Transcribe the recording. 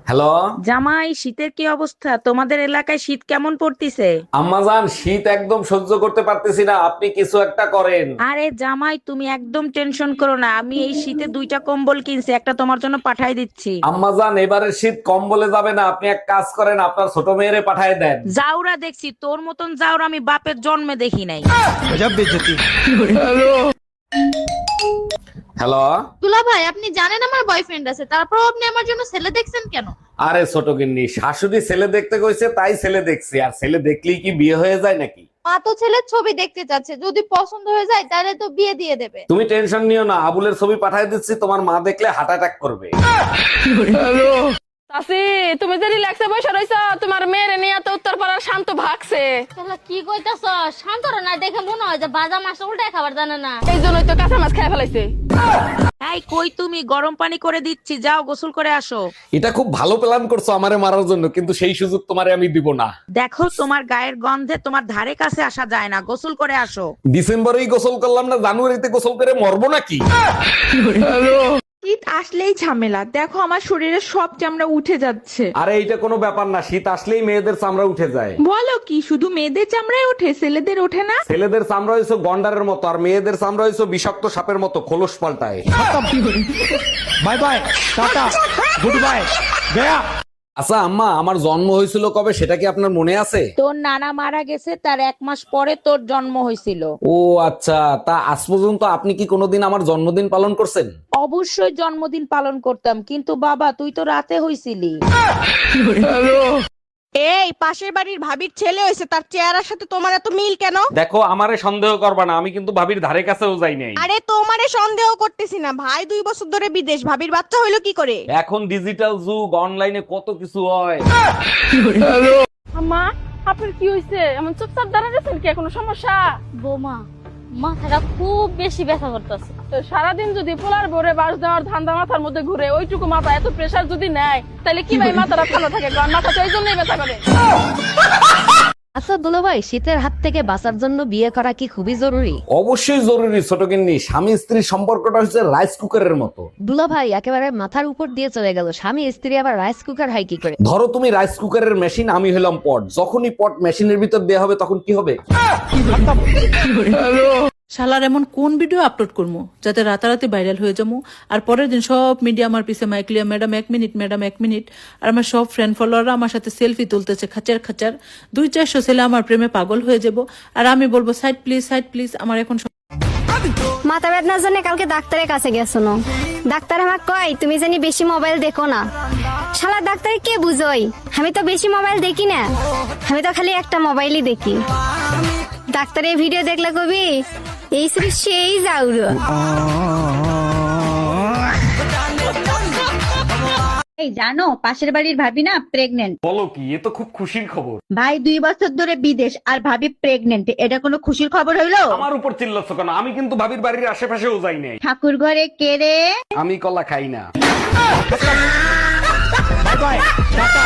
Hello. জামাই, শীতের কি অবস্থা? তোমাদের এলাকায় শীত কেমন পড়তিছে? আম্মাজান, শীত একদম সহ্য করতে পারতেছি না, আপনি কিছু একটা করেন। আরে জামাই, তুমি একদম টেনশন করো না, আমি এই শীতে দুইটা কম্বল কিনছি, একটা তোমার জন্য পাঠাই দিচ্ছি। আম্মাজান, এবারে শীত কম বলে যাবে না, আপনি এক কাজ করেন, আপনার ছোট মেয়েরে পাঠায় দেন। জাউরা দেখছি, তোর মতন জাউরা আমি বাপের জন্মে দেখি নাই। হ্যালো। দুলা ভাই, আপনি জানেন আমার বয়ফ্রেন্ড আছে, তারপর আপনি আমার জন্য ছেলে দেখছেন কেন? আরে ছোট গিন্নি, শাশুড়ি ছেলে দেখতে কইছে তাই ছেলে দেখছি, আর ছেলে দেখলেই কি বিয়ে হয়ে যায় নাকি? মা তো ছেলের ছবি দেখতে চাচ্ছে, যদি পছন্দ হয়ে যায় তাহলে তো বিয়ে দিয়ে দেবে। তুমি টেনশন নিও না, আবুলের ছবি পাঠায় দিচ্ছি, তোমার মা দেখলে হার্ট অ্যাটাক করবে। চাচি, তুমি যে রিল্যাক্সে বসে রইছো, তোমার মেয়েরে নিয়ে তো উত্তর পাড়ার শান্ত ভাগছে। তাহলে কি কইতাছ? শান্তর না দেখে মনে হয় যে বাজা মাছ উল্টায় খাবার জানে না। এই জন্যই তো কাঁচা মাছ খেয়ে ফেলাইছে। এই কই তুমি? গরম পানি করে দিচ্ছি, যাও গোসল করে আসো। এটা খুব ভালো প্ল্যান করছো আমারে মারার জন্য, কিন্তু সেই সুযোগ তোমারে আমি দিব না। দেখো, তোমার গায়ের গন্ধে তোমার ধারে কাছে আসা যায় না, গোসল করে আসো। ডিসেম্বরেই গোসল করলাম না, জানুয়ারিতে গোসল করে মরবো নাকি? শীত আসলেই ঝামেলা, দেখো আমার শরীরের সব চামড়া উঠে যাচ্ছে। আরে এইটা কোনো ব্যাপার না, শীত আসলেই মেয়েদের চামড়া উঠে যায়। বলো কি, শুধু মেয়েদের চামড়ায় ওঠে, ছেলেদের ওঠে না? ছেলেদের চামড়া হয়েছে গন্ডারের মতো, আর মেয়েদের চামড়া হয়েছে বিষাক্ত সাপের মতো, খোলস পাল্টায়। Bye bye, tata, good bye, Gaya. আচ্ছা আম্মা, আমার জন্ম হয়েছিল কবে সেটা কি আপনার মনে আছে? তোর নানা মারা গেছে, তার 1 মাস পরে তোর জন্ম হয়েছিল। ও আচ্ছা, তা আজ পর্যন্ত আপনি কি কোনোদিন আমার জন্মদিন পালন করছেন? অবশ্যই জন্মদিন পালন করতাম, কিন্তু বাবা তুই তো রাতে হইছিলি। এই পাশের বাড়ির ভাবির ছেলে হয়েছে, তার চেহারার সাথে তোমার এত মিল কেন? দেখো, আমারে সন্দেহ করবা না, আমি কিন্তু ভাবির ধারে কাছেও যাই নাই। আরে তোমারে সন্দেহ করতেছি না, ভাই 2 বছর ধরে বিদেশ, ভাবির বাচ্চা হইলো কি করে? এখন ডিজিটাল যুগ, অনলাইনে কত কিছু হয়। আম্মা, আপনার কি হয়েছে? এমন চুপচাপ দাঁড়িয়ে আছেন, কি কোনো সমস্যা? বৌমা, মাথাটা খুব বেশি ব্যথা করতেছে। তো সারাদিন যদি পোলার ভরে বাস দেওয়ার ধান্দা মাথার মধ্যে ঘুরে, ওইটুকু মাথা এত প্রেসার যদি নেয়, তাহলে কি ভাই মাথাটা ঠান্ডা থাকে? কারণ মাথা তো এই জন্যই ব্যথা করে। আচ্ছা দুলো ভাই, শীতের হাত থেকে বাঁচার জন্য বিয়ে করা কি খুবই জরুরি? অবশ্যই জরুরি ছোট গিন্নি, স্বামী স্ত্রীর সম্পর্কটা হচ্ছে রাইস কুকারের মতো। দুলো ভাই একেবারে মাথার উপর দিয়ে চলে গেল, স্বামী স্ত্রী আবার রাইস কুকার হয় কি করে? ধরো তুমি রাইস কুকারের মেশিন, আমি হলাম পট, যখনই পট মেশিনের ভিতর দেয়া হবে তখন কি হবে? শালার এমন কোন ভিডিও আপলোড করবো যাতে রাতারাতি ভাইরাল হয়ে যাবো, আর পরের দিন সব মিডিয়া আমার পিছে মাইকলিয়া, ম্যাডাম 1 মিনিট, ম্যাডাম 1 মিনিট। আর আমার সব ফ্রেন্ড ফলোয়াররা আমার সাথে সেলফি তুলতেছে খাচার খাচার, 200-400 ছেলে আমার প্রেমে পাগল হয়ে যাব, আর আমি বলবো সাইড প্লিজ, সাইড প্লিজ। আমার এখন মাথা ব্যথার জন্য কালকে ডাক্তারের কাছে গেছো না? ডাক্তার আমাকে কয় তুমি জানি বেশি মোবাইল দেখো না। শালা ডাক্তার কে বুঝোই, আমি তো বেশি মোবাইল দেখি না, আমি তো খালি একটা মোবাইলই দেখি। ডাক্তারের ভিডিও দেখলে কবি এই সব সেই যাউরো। এই জানো, পাশের বাড়ির ভাবি না প্রেগনেন্ট। বলো কি, এ তো খুব খুশির খবর। ভাই 2 বছর ধরে বিদেশ, আর ভাবি প্রেগনেন্ট, এটা কোনো খুশির খবর হইলো? আমার উপর চিল্লাচ্ছ কেন? আমি কিন্তু ভাবির বাড়ির আশেপাশেও যাই নাই। ঠাকুর ঘরে কে রে? আমি কলা খাই না। Bye bye, tata.